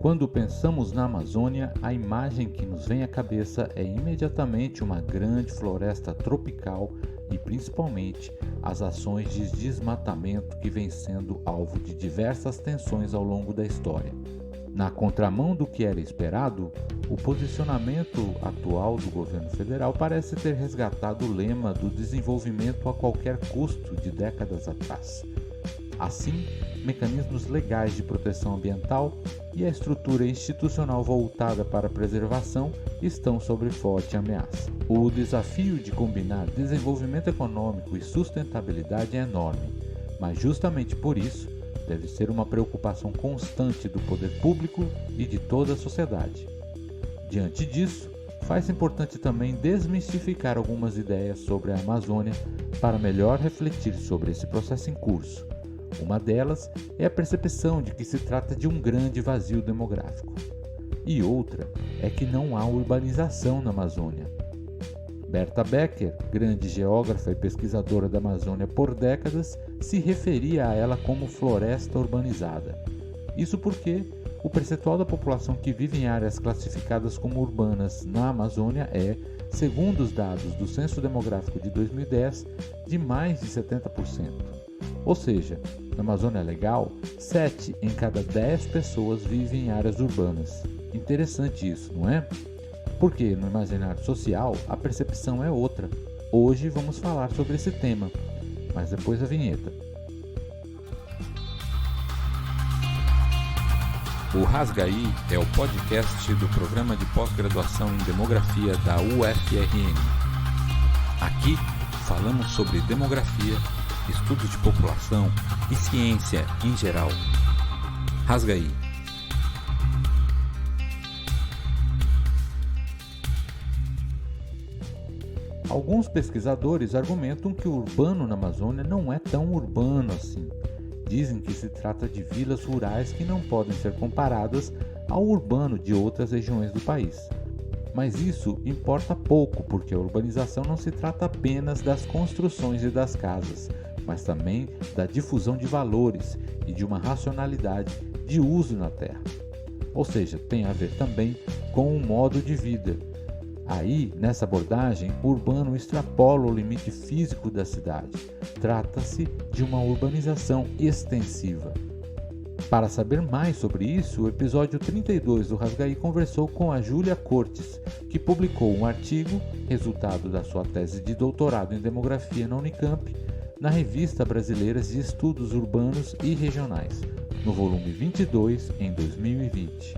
Quando pensamos na Amazônia, a imagem que nos vem à cabeça é imediatamente uma grande floresta tropical e principalmente as ações de desmatamento que vem sendo alvo de diversas tensões ao longo da história. Na contramão do que era esperado, o posicionamento atual do governo federal parece ter resgatado o lema do desenvolvimento a qualquer custo de décadas atrás. Assim, mecanismos legais de proteção ambiental e a estrutura institucional voltada para a preservação estão sob forte ameaça. O desafio de combinar desenvolvimento econômico e sustentabilidade é enorme, mas justamente por isso deve ser uma preocupação constante do poder público e de toda a sociedade. Diante disso, faz importante também desmistificar algumas ideias sobre a Amazônia para melhor refletir sobre esse processo em curso. Uma delas é a percepção de que se trata de um grande vazio demográfico. E outra é que não há urbanização na Amazônia. Berta Becker, grande geógrafa e pesquisadora da Amazônia por décadas, se referia a ela como floresta urbanizada. Isso porque o percentual da população que vive em áreas classificadas como urbanas na Amazônia é, segundo os dados do Censo Demográfico de 2010, de mais de 70%. Ou seja, na Amazônia Legal, 7 em cada 10 pessoas vivem em áreas urbanas. Interessante isso, não é? Porque no imaginário social a percepção é outra. Hoje vamos falar sobre esse tema, mas depois da vinheta. O Rasgaí é o podcast do programa de pós-graduação em Demografia da UFRN. Aqui falamos sobre demografia, estudos de população e ciência em geral. Rasgaí. Alguns pesquisadores argumentam que o urbano na Amazônia não é tão urbano assim. Dizem que se trata de vilas rurais que não podem ser comparadas ao urbano de outras regiões do país. Mas isso importa pouco, porque a urbanização não se trata apenas das construções e das casas, mas também da difusão de valores e de uma racionalidade de uso na terra. Ou seja, tem a ver também com o modo de vida. Aí, nessa abordagem, o urbano extrapola o limite físico da cidade. Trata-se de uma urbanização extensiva. Para saber mais sobre isso, o episódio 32 do Rasgaí conversou com a Júlia Cortes, que publicou um artigo, resultado da sua tese de doutorado em demografia na Unicamp, na Revista Brasileira de Estudos Urbanos e Regionais, no volume 22, em 2020.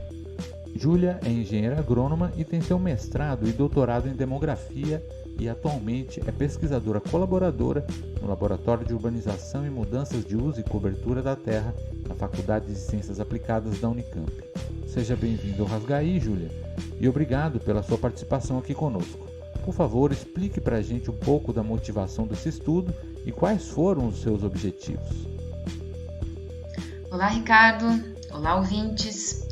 Júlia é engenheira agrônoma e tem seu mestrado e doutorado em demografia e atualmente é pesquisadora colaboradora no Laboratório de Urbanização e Mudanças de Uso e Cobertura da Terra na Faculdade de Ciências Aplicadas da Unicamp. Seja bem-vindo ao Rasgaí, Júlia, e obrigado pela sua participação aqui conosco. Por favor, explique para a gente um pouco da motivação desse estudo e quais foram os seus objetivos. Olá, Ricardo. Olá, ouvintes.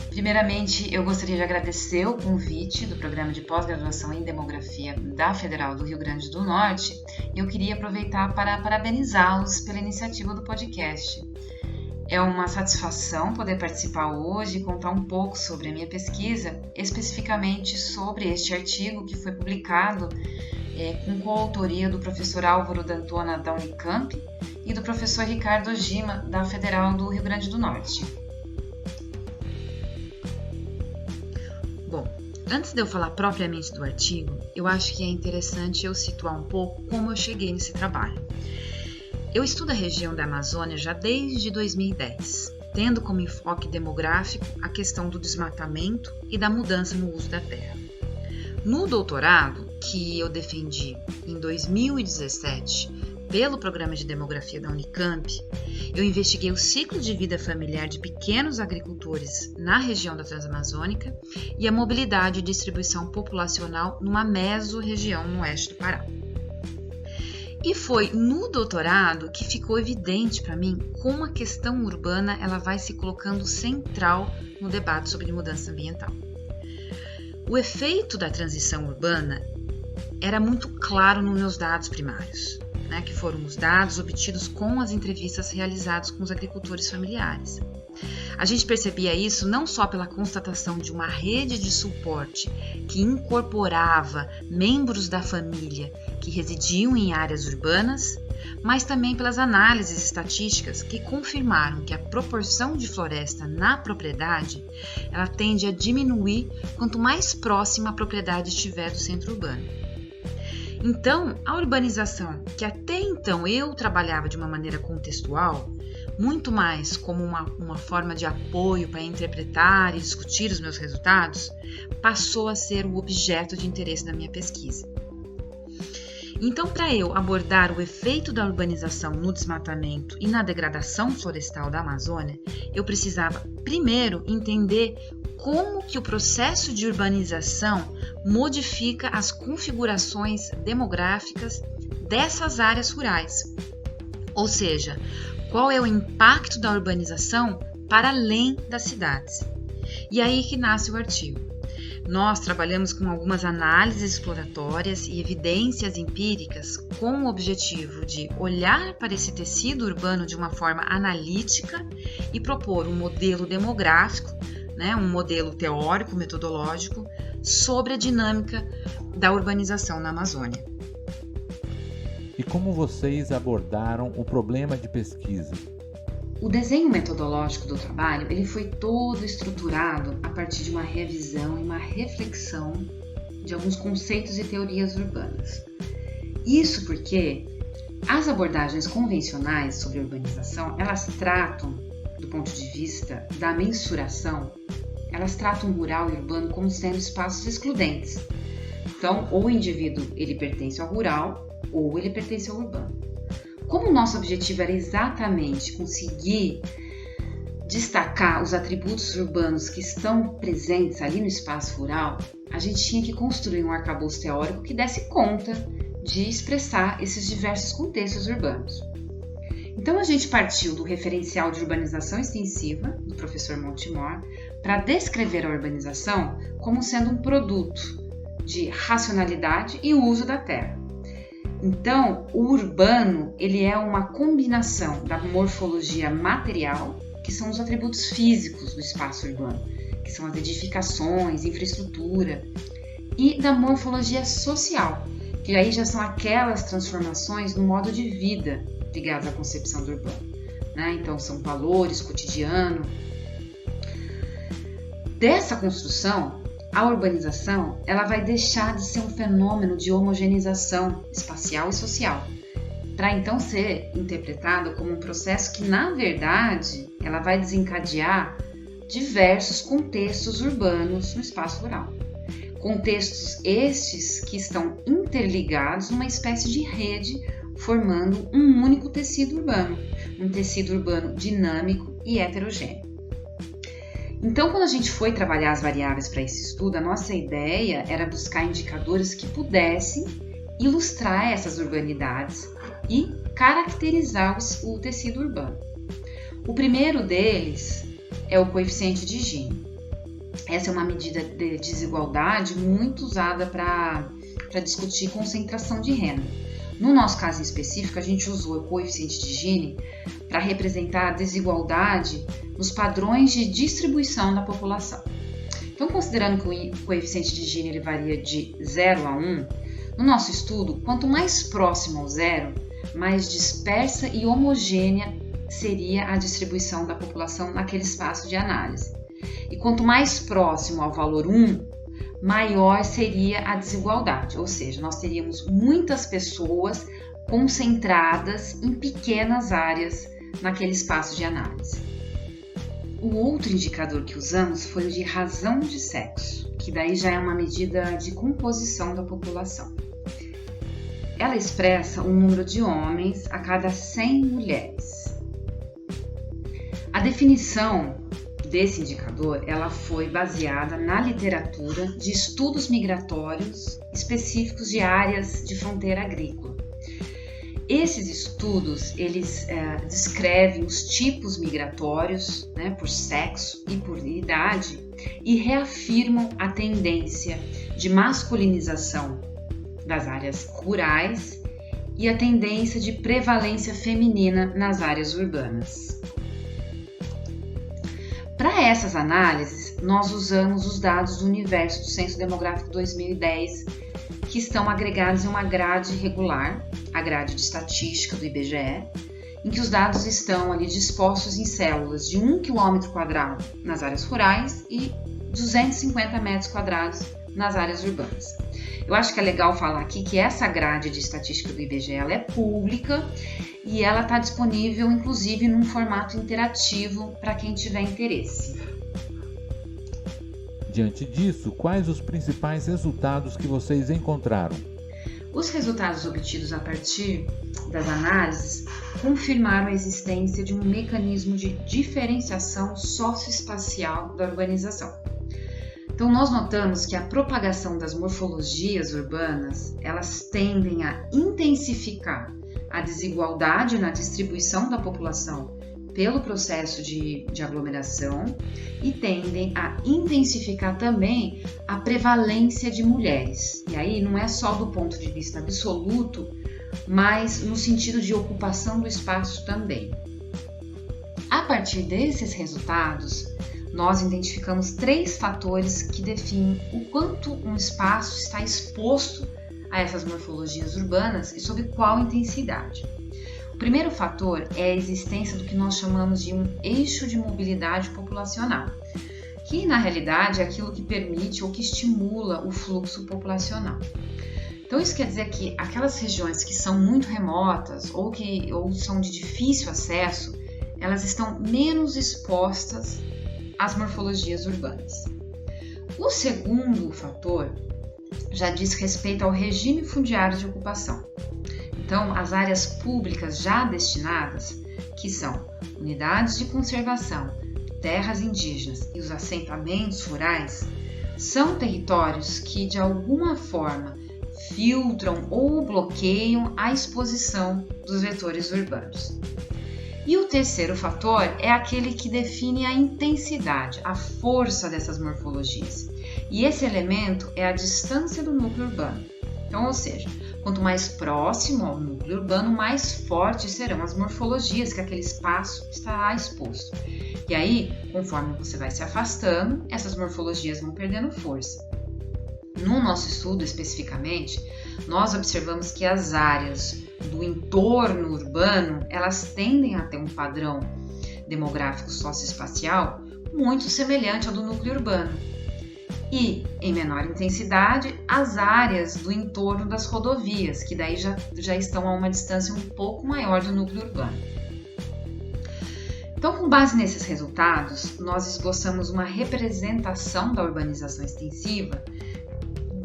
Primeiramente, eu gostaria de agradecer o convite do Programa de Pós-Graduação em Demografia da Federal do Rio Grande do Norte e eu queria aproveitar para parabenizá-los pela iniciativa do podcast. É uma satisfação poder participar hoje e contar um pouco sobre a minha pesquisa, especificamente sobre este artigo que foi publicado com coautoria do professor Álvaro D'Antona da Unicamp e do professor Ricardo Ojima da Federal do Rio Grande do Norte. Bom, antes de eu falar propriamente do artigo, eu acho que é interessante eu situar um pouco como eu cheguei nesse trabalho. Eu estudo a região da Amazônia já desde 2010, tendo como enfoque demográfico a questão do desmatamento e da mudança no uso da terra. No doutorado, que eu defendi em 2017 pelo Programa de Demografia da Unicamp, eu investiguei o ciclo de vida familiar de pequenos agricultores na região da Transamazônica e a mobilidade e distribuição populacional numa mesorregião no oeste do Pará. E foi no doutorado que ficou evidente para mim como a questão urbana ela vai se colocando central no debate sobre mudança ambiental. O efeito da transição urbana era muito claro nos meus dados primários, que foram os dados obtidos com as entrevistas realizadas com os agricultores familiares. A gente percebia isso não só pela constatação de uma rede de suporte que incorporava membros da família que residiam em áreas urbanas, mas também pelas análises estatísticas que confirmaram que a proporção de floresta na propriedade ela tende a diminuir quanto mais próxima a propriedade estiver do centro urbano. Então, a urbanização, que até então eu trabalhava de uma maneira contextual, muito mais como uma forma de apoio para interpretar e discutir os meus resultados, passou a ser o objeto de interesse da minha pesquisa. Então, para eu abordar o efeito da urbanização no desmatamento e na degradação florestal da Amazônia, eu precisava primeiro entender como que o processo de urbanização modifica as configurações demográficas dessas áreas rurais. Ou seja, qual é o impacto da urbanização para além das cidades. E aí que nasce o artigo. Nós trabalhamos com algumas análises exploratórias e evidências empíricas com o objetivo de olhar para esse tecido urbano de uma forma analítica e propor um modelo demográfico, um modelo teórico, metodológico, sobre a dinâmica da urbanização na Amazônia. E como vocês abordaram o problema de pesquisa? O desenho metodológico do trabalho ele foi todo estruturado a partir de uma revisão e uma reflexão de alguns conceitos e teorias urbanas. Isso porque as abordagens convencionais sobre a urbanização, elas tratam, do ponto de vista da mensuração, elas tratam o rural e o urbano como sendo espaços excludentes. Então, ou o indivíduo ele pertence ao rural, ou ele pertence ao urbano. Como o nosso objetivo era exatamente conseguir destacar os atributos urbanos que estão presentes ali no espaço rural, a gente tinha que construir um arcabouço teórico que desse conta de expressar esses diversos contextos urbanos. Então a gente partiu do referencial de urbanização extensiva, do professor Montemor, para descrever a urbanização como sendo um produto de racionalidade e uso da terra. Então, o urbano ele é uma combinação da morfologia material, que são os atributos físicos do espaço urbano, que são as edificações, infraestrutura, e da morfologia social, que aí já são aquelas transformações no modo de vida ligadas à concepção do urbano. Então, são valores, cotidiano. Dessa construção, a urbanização ela vai deixar de ser um fenômeno de homogeneização espacial e social, para então ser interpretada como um processo que, na verdade, ela vai desencadear diversos contextos urbanos no espaço rural. Contextos estes que estão interligados numa espécie de rede, formando um único tecido urbano, um tecido urbano dinâmico e heterogêneo. Então, quando a gente foi trabalhar as variáveis para esse estudo, a nossa ideia era buscar indicadores que pudessem ilustrar essas urbanidades e caracterizar o tecido urbano. O primeiro deles é o coeficiente de Gini. Essa é uma medida de desigualdade muito usada para discutir concentração de renda. No nosso caso em específico, a gente usou o coeficiente de Gini para representar a desigualdade nos padrões de distribuição da população. Então, considerando que o coeficiente de Gini ele varia de 0 a 1, no nosso estudo, quanto mais próximo ao zero, mais dispersa e homogênea seria a distribuição da população naquele espaço de análise. E quanto mais próximo ao valor 1, maior seria a desigualdade, ou seja, nós teríamos muitas pessoas concentradas em pequenas áreas naquele espaço de análise. O outro indicador que usamos foi o de razão de sexo, que daí já é uma medida de composição da população. Ela expressa o número de homens a cada 100 mulheres. A definição desse indicador ela foi baseada na literatura de estudos migratórios específicos de áreas de fronteira agrícola. Esses estudos eles descrevem os tipos migratórios, por sexo e por idade e reafirmam a tendência de masculinização das áreas rurais e a tendência de prevalência feminina nas áreas urbanas. Para essas análises, nós usamos os dados do universo do Censo Demográfico 2010, que estão agregados em uma grade regular, a grade de estatística do IBGE, em que os dados estão ali dispostos em células de 1 km² nas áreas rurais e 250 metros quadrados nas áreas urbanas. Eu acho que é legal falar aqui que essa grade de estatística do IBGE ela é pública e ela está disponível, inclusive, num formato interativo para quem tiver interesse. Diante disso, quais os principais resultados que vocês encontraram? Os resultados obtidos a partir das análises confirmaram a existência de um mecanismo de diferenciação socioespacial da urbanização. Então, nós notamos que a propagação das morfologias urbanas, elas tendem a intensificar a desigualdade na distribuição da população pelo processo de aglomeração e tendem a intensificar também a prevalência de mulheres. E aí não é só do ponto de vista absoluto, mas no sentido de ocupação do espaço também. A partir desses resultados, nós identificamos 3 fatores que definem o quanto um espaço está exposto a essas morfologias urbanas e sob qual intensidade. O primeiro fator é a existência do que nós chamamos de um eixo de mobilidade populacional, que na realidade é aquilo que permite ou que estimula o fluxo populacional. Então isso quer dizer que aquelas regiões que são muito remotas ou são de difícil acesso, elas estão menos expostas às morfologias urbanas. O segundo fator já diz respeito ao regime fundiário de ocupação. Então, as áreas públicas já destinadas, que são unidades de conservação, terras indígenas e os assentamentos rurais, são territórios que, de alguma forma, filtram ou bloqueiam a exposição dos vetores urbanos. E o terceiro fator é aquele que define a intensidade, a força dessas morfologias. E esse elemento é a distância do núcleo urbano. Então, ou seja, quanto mais próximo ao núcleo urbano, mais fortes serão as morfologias que aquele espaço estará exposto. E aí, conforme você vai se afastando, essas morfologias vão perdendo força. No nosso estudo, especificamente, nós observamos que as áreas do entorno urbano, elas tendem a ter um padrão demográfico socioespacial muito semelhante ao do núcleo urbano. E, em menor intensidade, as áreas do entorno das rodovias, que daí já estão a uma distância um pouco maior do núcleo urbano. Então, com base nesses resultados, nós esboçamos uma representação da urbanização extensiva,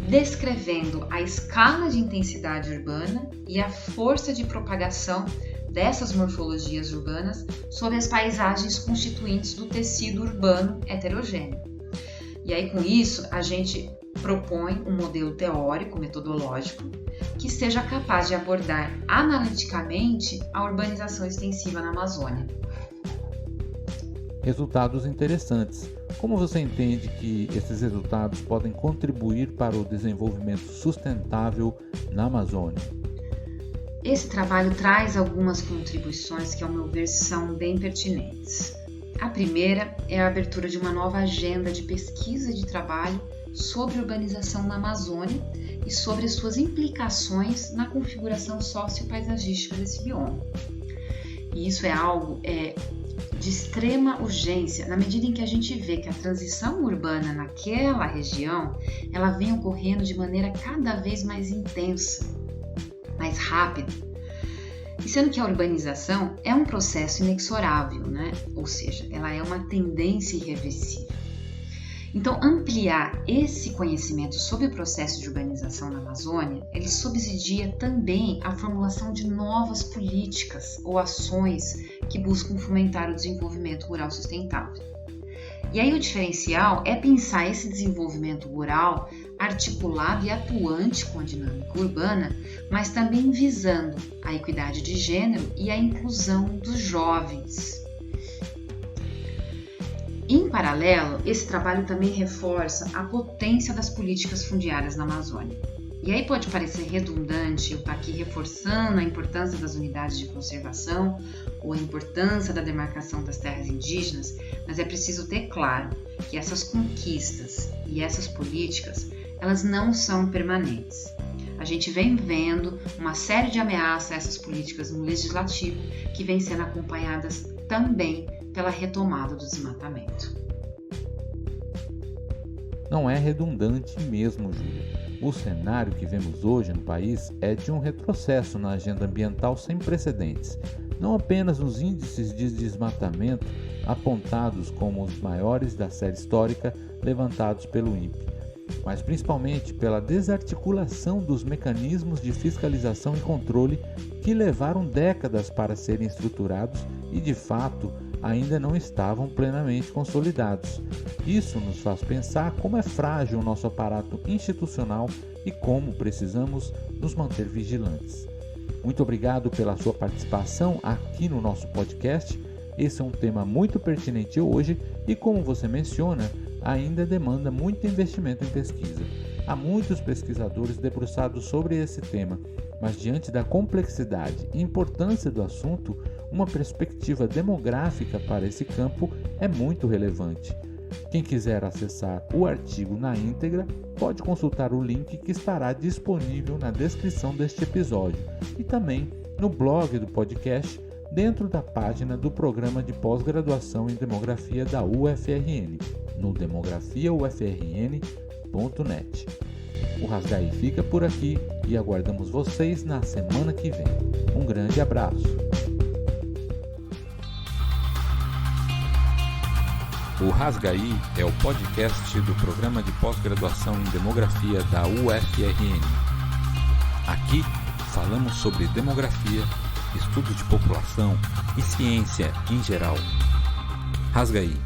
descrevendo a escala de intensidade urbana e a força de propagação dessas morfologias urbanas sobre as paisagens constituintes do tecido urbano heterogêneo. E aí, com isso, a gente propõe um modelo teórico, metodológico, que seja capaz de abordar analiticamente a urbanização extensiva na Amazônia. Resultados interessantes. Como você entende que esses resultados podem contribuir para o desenvolvimento sustentável na Amazônia? Esse trabalho traz algumas contribuições que, ao meu ver, são bem pertinentes. A primeira é a abertura de uma nova agenda de pesquisa e de trabalho sobre urbanização na Amazônia e sobre as suas implicações na configuração sociopaisagística desse bioma. E isso é algo de extrema urgência, na medida em que a gente vê que a transição urbana naquela região, ela vem ocorrendo de maneira cada vez mais intensa, mais rápida. E sendo que a urbanização é um processo inexorável, né? Ou seja, ela é uma tendência irreversível. Então, ampliar esse conhecimento sobre o processo de urbanização na Amazônia, ele subsidia também a formulação de novas políticas ou ações que buscam fomentar o desenvolvimento rural sustentável. E aí o diferencial é pensar esse desenvolvimento rural articulado e atuante com a dinâmica urbana, mas também visando a equidade de gênero e a inclusão dos jovens. Em paralelo, esse trabalho também reforça a potência das políticas fundiárias na Amazônia. E aí pode parecer redundante eu estar aqui reforçando a importância das unidades de conservação ou a importância da demarcação das terras indígenas, mas é preciso ter claro que essas conquistas e essas políticas, elas não são permanentes. A gente vem vendo uma série de ameaças a essas políticas no legislativo que vem sendo acompanhadas também pela retomada do desmatamento. Não é redundante mesmo, Júlia. O cenário que vemos hoje no país é de um retrocesso na agenda ambiental sem precedentes, não apenas nos índices de desmatamento apontados como os maiores da série histórica levantados pelo INPE, mas principalmente pela desarticulação dos mecanismos de fiscalização e controle que levaram décadas para serem estruturados e, de fato, ainda não estavam plenamente consolidados. Isso nos faz pensar como é frágil o nosso aparato institucional e como precisamos nos manter vigilantes. Muito obrigado pela sua participação aqui no nosso podcast. Esse é um tema muito pertinente hoje e, como você menciona, ainda demanda muito investimento em pesquisa. Há muitos pesquisadores debruçados sobre esse tema, mas diante da complexidade e importância do assunto, uma perspectiva demográfica para esse campo é muito relevante. Quem quiser acessar o artigo na íntegra, pode consultar o link que estará disponível na descrição deste episódio e também no blog do podcast, dentro da página do programa de pós-graduação em demografia da UFRN, no demografiaufrn.net. O Rasgaí fica por aqui e aguardamos vocês na semana que vem. Um grande abraço! O Rasgaí é o podcast do programa de pós-graduação em demografia da UFRN. Aqui falamos sobre demografia, estudo de população e ciência em geral. Rasgaí.